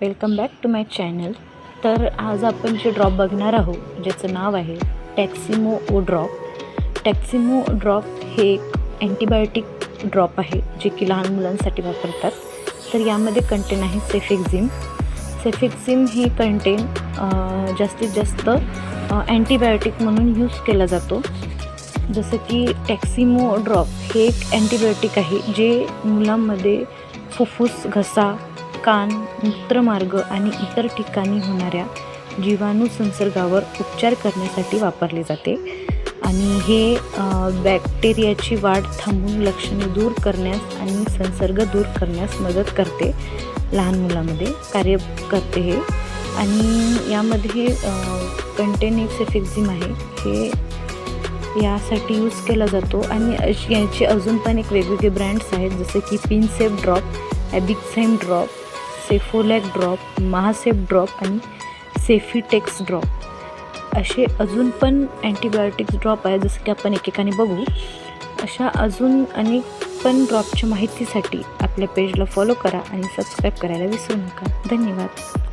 Welcome back to my channel. तर आज आपण जे ड्रॉप बघणार आहोत ज्याचं नाव आहे टॅक्सिमो ओ ड्रॉप। टॅक्सिमो ड्रॉप हे एक अँटीबायोटिक ड्रॉप आहे जे की लहान मुलांसाठी वापरतात। तर यामध्ये कंटेन आहे सेफेक्झिम। सेफेक्झिम हे कंटेन जास्तीत जास्त अँटीबायोटिक म्हणून यूज केला जातो। जसं की टॅक्सिमो ड्रॉप हे एक अँटीबायोटिक आहे जे मुलांमध्ये फुफ्फुस, घसा, कान, मूत्रमार्ग आणि इतर ठिकाणी होणाऱ्या जीवाणू संसर्गावर उपचार करण्यासाठी वापरले जाते आणि हे बॅक्टेरियाची वाढ थांबवून लक्षणे दूर करण्यास आणि संसर्ग दूर करण्यास मदत करते। लहान मुलांमध्ये कार्य करते हे। आणि यामध्ये कंटेन एक सेफेक्झिम आहे हे यासाठी यूज केला जातो। आणि याचे अजून पण एक वेगवेगळे ब्रँड्स आहेत जसे की पिनसेफ ड्रॉप, ॲबिक्साइम ड्रॉप, सेफोलॅक ड्रॉप, महासेफ ड्रॉप आणि सेफिटेक्स ड्रॉप असे अजून पण अँटीबायोटिक्स ड्रॉप आहे। जसं की आपण एकेकाने बघू अशा अजून अनेक पण ड्रॉपच्या माहितीसाठी आपल्या पेजला फॉलो करा आणि सबस्क्राईब करायला विसरू नका। धन्यवाद।